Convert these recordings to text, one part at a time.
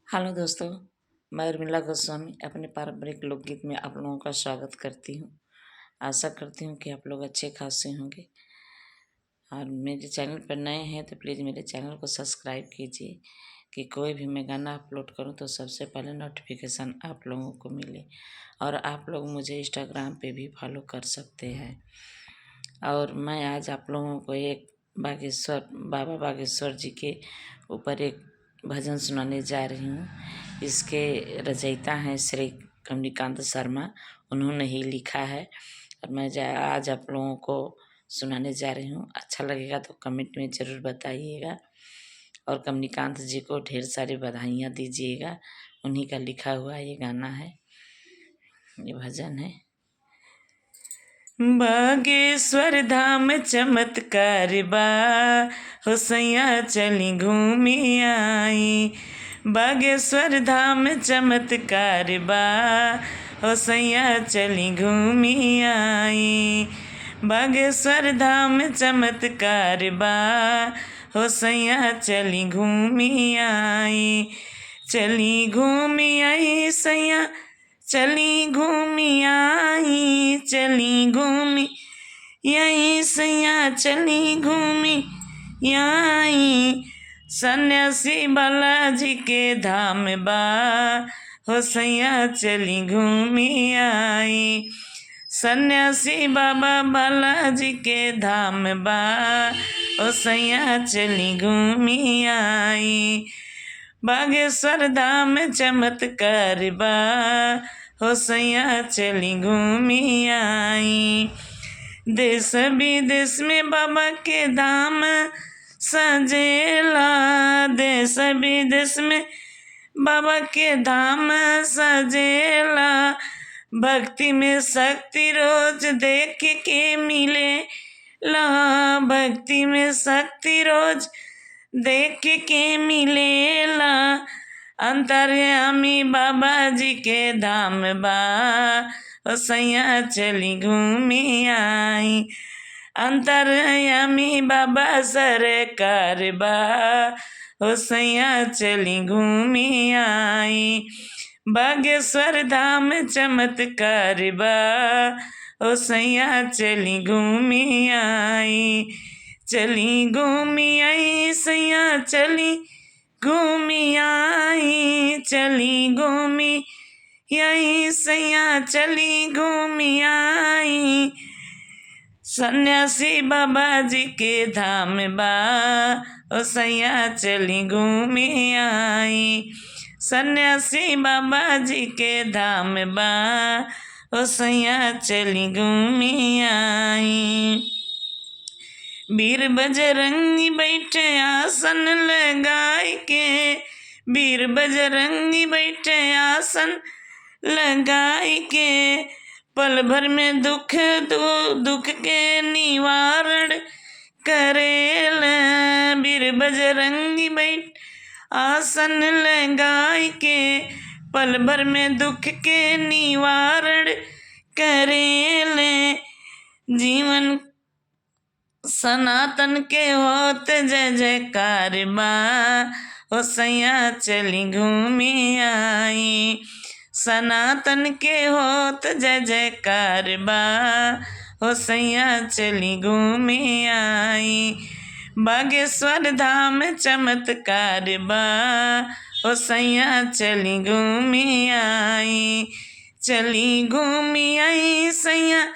Hello दोस्तों, मैं उर्मिला गोस्वामी अपने पारंपरिक लोकगीत में आप लोगों का स्वागत करती हूँ। आशा करती हूँ कि आप लोग अच्छे खासे होंगे और मेरे चैनल पर नए हैं तो प्लीज़ मेरे चैनल को सब्सक्राइब कीजिए कि कोई भी मैं गाना अपलोड करूँ तो सबसे पहले नोटिफिकेशन आप लोगों को मिले। और आप लोग मुझे इंस्टाग्राम पे भी फॉलो कर सकते हैं। और मैं आज आप लोगों को एक बाबा बागेश्वर जी के ऊपर एक भजन सुनाने जा रही हूँ। इसके रचयिता हैं श्री कमलीकांत शर्मा, उन्होंने ही लिखा है और मैं आज आप लोगों को सुनाने जा रही हूँ। अच्छा लगेगा तो कमेंट में ज़रूर बताइएगा और कमलीकांत जी को ढेर सारी बधाइयाँ दीजिएगा। उन्हीं का लिखा हुआ ये गाना है, ये भजन है। बागेश्वर धाम चमत्कार बा, हो सैया चली घूमी आई। बागेश्वर धाम चमत्कार बा, हो सैया चली घूमी आई। बागेश्वर धाम चमत्कार बा, हो सैया चली घूमी आई। चली घूमी आई सैया चली घूमी आई, चली घूमी यही सैया चली घूमी आई। सन्यासी बालाजी के धाम बा, हो सैया चली घूमी आई। सन्यासी बाबा बालाजी के धाम बा, हो सैया चली घूमी आई। बागेश्वर धाम चमत्कार बा, हो सैया चली घूमी आई। देश विदेश में बाबा के धाम सजेला, देश विदेश में बाबा के धाम सजेला। भक्ति में शक्ति रोज देख के मिले ला, भक्ति में शक्ति रोज देख के मिलेला। अंतर्यामी बाबा जी के धाम बा, हो सैया चली घूमी आई। अंतर्यामी बाबा सरकार बा, हो सैया चली घूमी आई। बागेश्वर धाम चमत्कार बा, हो सैया चली घूमी आई। चली घूमी आई सैया चली घूमी आई, चली घूमी यही सैया चली घूमी आई। सन्यासी बाबा जी के धाम बा, ओ सैया चली घूमी आई। सन्यासी बाबा जी के धाम बा, ओ सैया चली घूमी आई। वीर बजरंगी बैठे आसन लगाई के, वीर बजरंगी बैठे आसन लगाई के। पल भर में दुख के निवारण करेल। वीर बजरंगी बैठ आसन लगाई के, पल भर में दुख के निवारण करेल। जीवन सनातन के होत जय जयकार बा, हो सैया चली घूमी आई। सनातन के होत जय जयकार बा, हो सैया चली घूमी आई। बागेश्वर धाम चमत्कार बा, हो सैया चली घूमी आई। चली घूमी आई सैया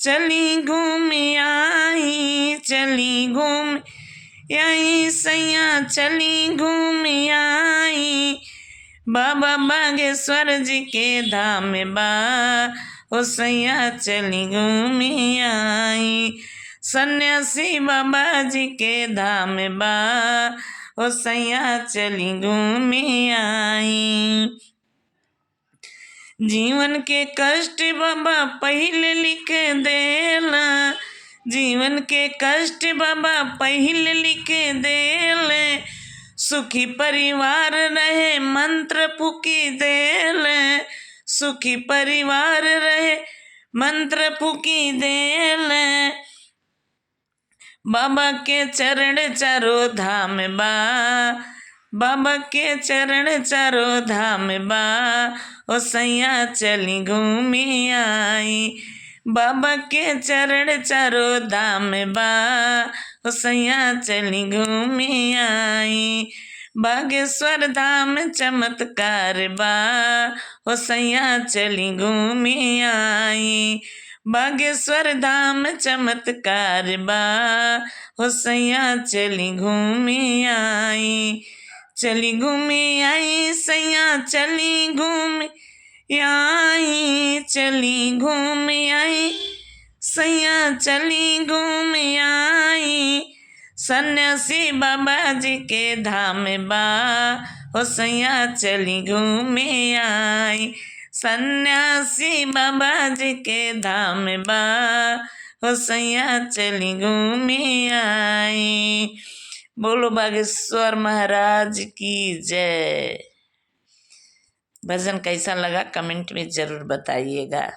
चली घूमी आई, चली घूम आई सैया चली घूमी आई। बाबा बागेश्वर जी के धाम बा, हो सैया चली घूमी आई। सन्यासी बाबा जी के धाम बा, हो सैया चली घूमी आई। जीवन के कष्ट बाबा पहले लिख देला, जीवन के कष्ट बाबा पहले लिख देले। सुखी परिवार रहे मंत्र फूकी देले, सुखी परिवार रहे मंत्र फूकी देले। बाबा के चरण चारों धाम बा, बाबा के चरण चारों धाम बा, ओ सैया चली घूमी आई। बाबा के चरण चारों धाम बा, ओ सैया चली घूमी आई। बागेश्वर धाम चमत्कार बा, ओ सैया चली घूमी आई। बागेश्वर धाम चमत्कार बा, हो सैया चली घूमी आई। चली घूमी आई सैया चली घूमी आई, चली घूमी आई सैया चली घूमी आई। सन्यासी बाबा जी के धाम बा, हो सैया चली घूमी आई। सन्यासी बाबा जी के धाम बा, हो सैया चली घूमी आई। बोलो बागेश्वर महाराज की जय। भजन कैसा लगा कमेंट में ज़रूर बताइएगा।